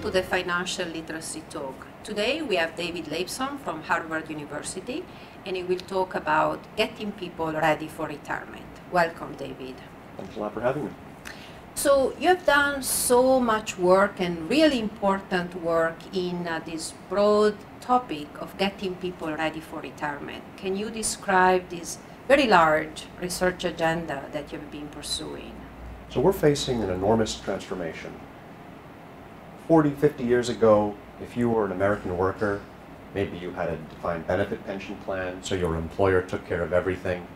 to the Financial Literacy Talk. Today we have David Laibson from Harvard University, and he will talk about getting people ready for retirement. Welcome, David. Thanks a lot for having me. So you have done so much work and really important work in this broad topic of getting people ready for retirement. Can you describe this very large research agenda that you've been pursuing? So we're facing an enormous transformation. 40, 50 years ago, if you were an American worker, maybe you had a defined benefit pension plan, so your employer took care of everything.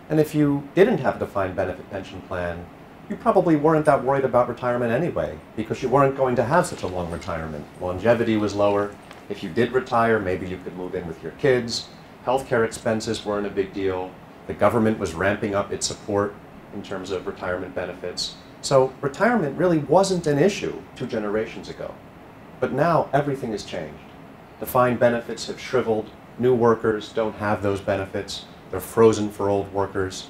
And if you didn't have a defined benefit pension plan, you probably weren't that worried about retirement anyway, because you weren't going to have such a long retirement. Longevity was lower. If you did retire, maybe you could move in with your kids. Healthcare expenses weren't a big deal. The government was ramping up its support in terms of retirement benefits. So retirement really wasn't an issue 2 generations ago. But now everything has changed. Defined benefits have shriveled. New workers don't have those benefits. They're frozen for old workers.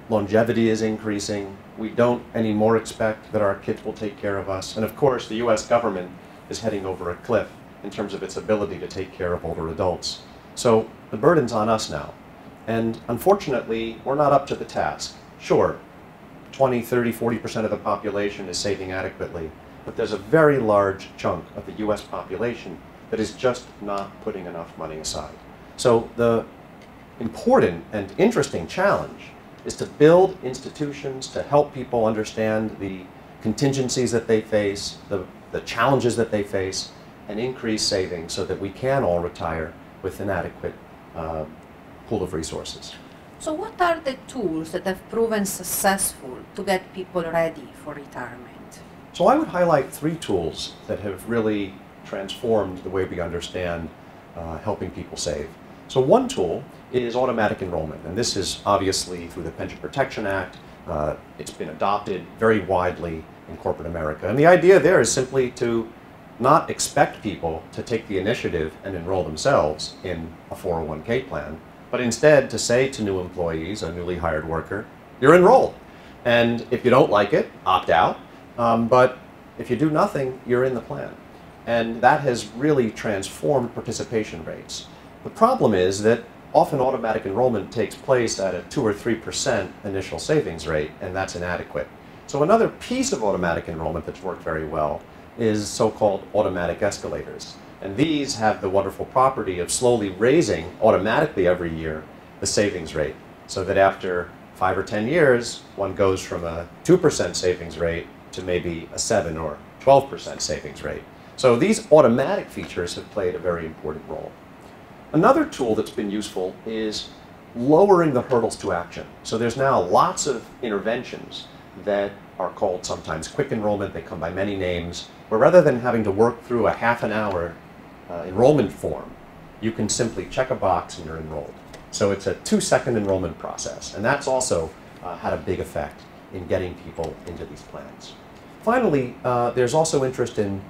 Longevity is increasing. We don't anymore expect that our kids will take care of us. And of course, the US government is heading over a cliff in terms of its ability to take care of older adults. So the burden's on us now. And unfortunately, we're not up to the task. Sure, 20, 30, 40% of the population is saving adequately, but there's a very large chunk of the US population that is just not putting enough money aside. So the important and interesting challenge is to build institutions to help people understand the contingencies that they face, the challenges that they face, and increase savings so that we can all retire with an adequate pool of resources. So what are the tools that have proven successful to get people ready for retirement? So I would highlight 3 tools that have really transformed the way we understand helping people save. So one tool is automatic enrollment, and this is obviously through the Pension Protection Act. It's been adopted very widely in corporate America. And the idea there is simply to not expect people to take the initiative and enroll themselves in a 401k plan, but instead to say to new employees, a newly hired worker, you're enrolled. And if you don't like it, opt out. But if you do nothing, you're in the plan. And that has really transformed participation rates. The problem is that often automatic enrollment takes place at a 2 or 3% initial savings rate, and that's inadequate. So another piece of automatic enrollment that's worked very well is so-called automatic escalators. And these have the wonderful property of slowly raising automatically every year the savings rate, so that after 5 or 10 years, one goes from a 2% savings rate to maybe a 7 or 12% savings rate. So these automatic features have played a very important role. Another tool that's been useful is lowering the hurdles to action. So there's now lots of interventions that are called sometimes quick enrollment. They come by many names, where rather than having to work through a half an hour enrollment form, you can simply check a box and you're enrolled. So it's a 2-second enrollment process, and that's also had a big effect in getting people into these plans. Finally, there's also interest in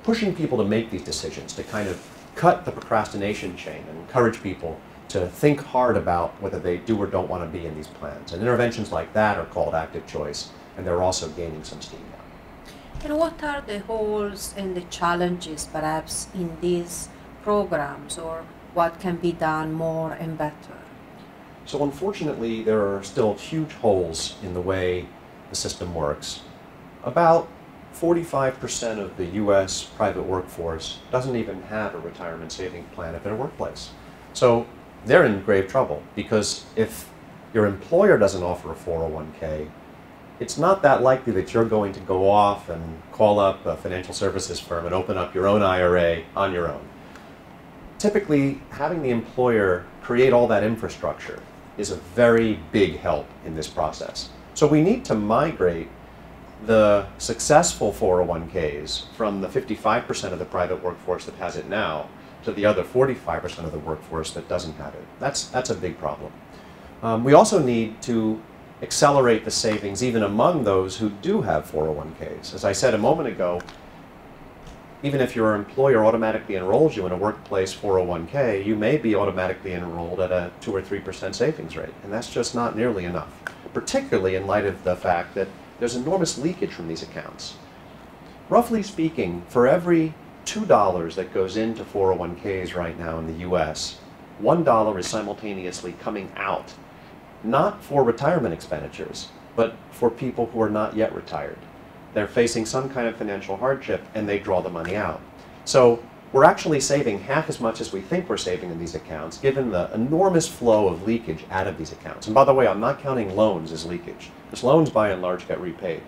pushing people to make these decisions, to kind of cut the procrastination chain and encourage people to think hard about whether they do or don't want to be in these plans. And interventions like that are called active choice, and they're also gaining some steam now. And what are the holes and the challenges perhaps in these programs, or what can be done more and better? So unfortunately, there are still huge holes in the way the system works. About 45% of the US private workforce doesn't even have a retirement savings plan if in a workplace. So they're in grave trouble, because if your employer doesn't offer a 401k, it's not that likely that you're going to go off and call up a financial services firm and open up your own IRA on your own. Typically, having the employer create all that infrastructure is a very big help in this process. So we need to migrate the successful 401ks from the 55% of the private workforce that has it now to the other 45% of the workforce that doesn't have it. That's a big problem. We also need to accelerate the savings even among those who do have 401ks. As I said a moment ago, even if your employer automatically enrolls you in a workplace 401k, you may be automatically enrolled at a 2 or 3% savings rate, and that's just not nearly enough, particularly in light of the fact that there's enormous leakage from these accounts. roughly speaking, for every $2 that goes into 401ks right now in the US, $1 is simultaneously coming out, not for retirement expenditures, but for people who are not yet retired. They're facing some kind of financial hardship and they draw the money out. So we're actually saving half as much as we think we're saving in these accounts, given the enormous flow of leakage out of these accounts. And by the way, I'm not counting loans as leakage, because loans by and large get repaid.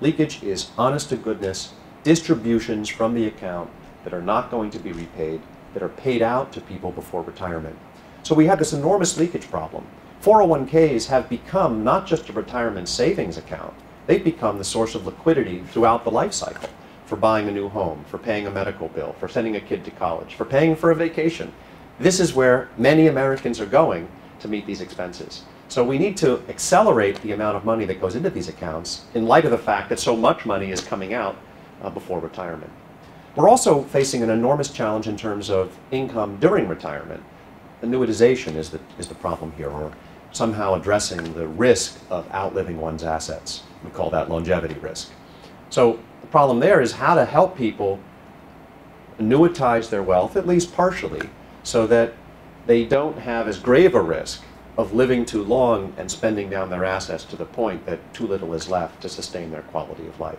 Leakage is honest-to-goodness distributions from the account that are not going to be repaid, that are paid out to people before retirement. So we have this enormous leakage problem. 401ks have become not just a retirement savings account, they've become the source of liquidity throughout the life cycle, for buying a new home, for paying a medical bill, for sending a kid to college, for paying for a vacation. This is where many Americans are going to meet these expenses. So we need to accelerate the amount of money that goes into these accounts in light of the fact that so much money is coming out before retirement. We're also facing an enormous challenge in terms of income during retirement. Annuitization is the problem here, or somehow addressing the risk of outliving one's assets. We call that longevity risk. So the problem there is how to help people annuitize their wealth, at least partially, so that they don't have as grave a risk of living too long and spending down their assets to the point that too little is left to sustain their quality of life.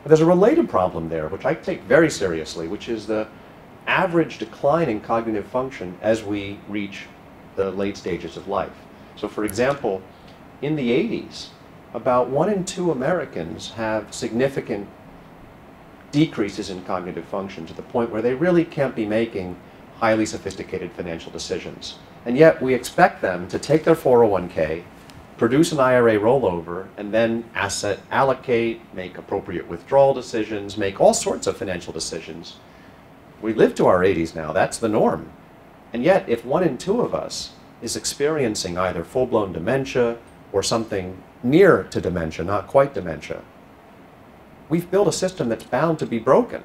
But there's a related problem there, which I take very seriously, which is the average decline in cognitive function as we reach the late stages of life. So for example, in the 80s, about 1 in 2 Americans have significant decreases in cognitive function to the point where they really can't be making highly sophisticated financial decisions. And yet we expect them to take their 401k, produce an IRA rollover, and then asset allocate, make appropriate withdrawal decisions, make all sorts of financial decisions. We live to our 80s now, that's the norm. And yet if 1 in 2 of us is experiencing either full-blown dementia or something near to dementia, not quite dementia, we've built a system that's bound to be broken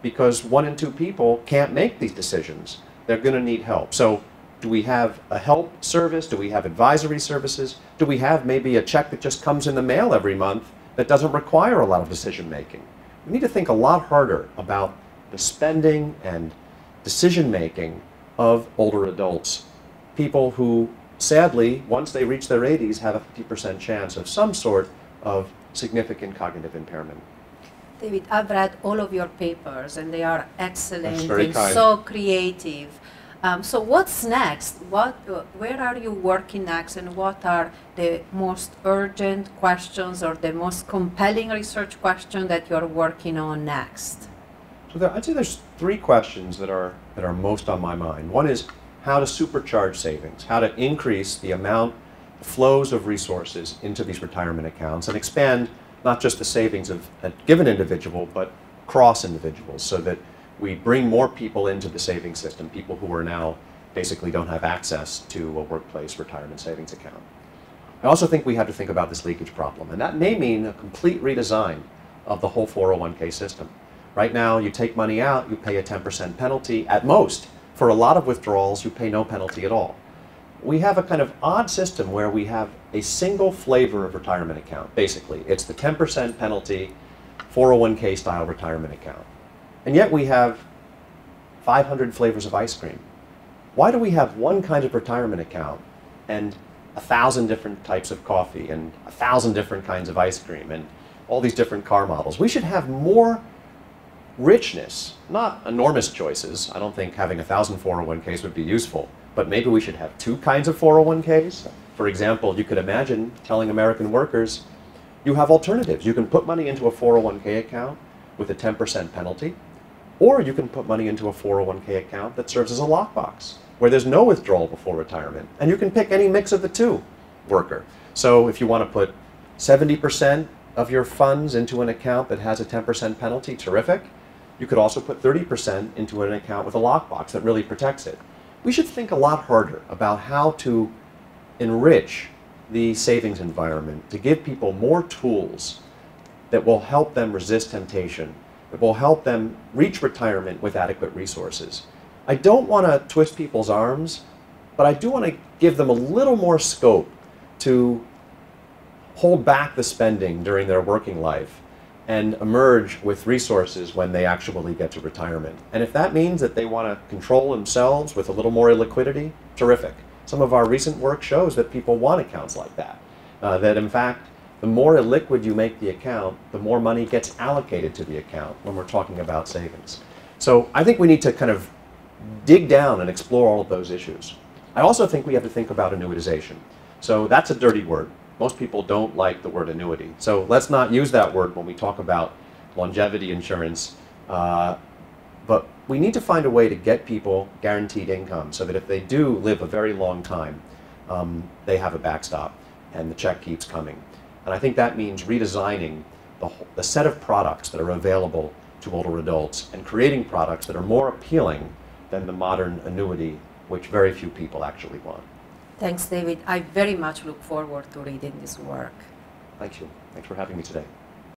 because 1 in 2 people can't make these decisions. They're going to need help. So do we have a help service? Do we have advisory services? Do we have maybe a check that just comes in the mail every month that doesn't require a lot of decision making? We need to think a lot harder about the spending and decision making of older adults, people who sadly, once they reach their 80s, have a 50% chance of some sort of significant cognitive impairment. David, I've read all of your papers and they are excellent That's very and kind. so creative. So what's next? Where are you working next, and what are the most urgent questions or the most compelling research question that you're working on next? So I'd say there's 3 questions that are most on my mind. One is how to supercharge savings, how to increase the amount, the flows of resources into these retirement accounts and expand not just the savings of a given individual, but cross individuals, so that we bring more people into the savings system, people who are now basically don't have access to a workplace retirement savings account. I also think we have to think about this leakage problem, and that may mean a complete redesign of the whole 401k system. Right now, you take money out, you pay a 10% penalty at most. For a lot of withdrawals, you pay no penalty at all. We have a kind of odd system where we have a single flavor of retirement account, basically. It's the 10% penalty 401k style retirement account. And yet we have 500 flavors of ice cream. Why do we have one kind of retirement account and 1,000 different types of coffee and 1,000 different kinds of ice cream and all these different car models? We should have more richness, not enormous choices. I don't think having 1,000 401ks would be useful, but maybe we should have 2 kinds of 401ks. For example, you could imagine telling American workers, you have alternatives. You can put money into a 401k account with a 10% penalty, or you can put money into a 401k account that serves as a lockbox, where there's no withdrawal before retirement, and you can pick any mix of the 2, worker. So if you want to put 70% of your funds into an account that has a 10% penalty, terrific. You could also put 30% into an account with a lockbox that really protects it. We should think a lot harder about how to enrich the savings environment, to give people more tools that will help them resist temptation, that will help them reach retirement with adequate resources. I don't want to twist people's arms, but I do want to give them a little more scope to hold back the spending during their working life and emerge with resources when they actually get to retirement. And if that means that they want to control themselves with a little more illiquidity, terrific. Some of our recent work shows that people want accounts like that. That in fact, the more illiquid you make the account, the more money gets allocated to the account when we're talking about savings. So I think we need to kind of dig down and explore all of those issues. I also think we have to think about annuitization. So that's a dirty word. Most people don't like the word annuity. So let's not use that word when we talk about longevity insurance. But we need to find a way to get people guaranteed income so that if they do live a very long time, they have a backstop and the check keeps coming. And I think that means redesigning the set of products that are available to older adults and creating products that are more appealing than the modern annuity, which very few people actually want. Thanks, David. I very much look forward to reading this work. Thank you. Thanks for having me today.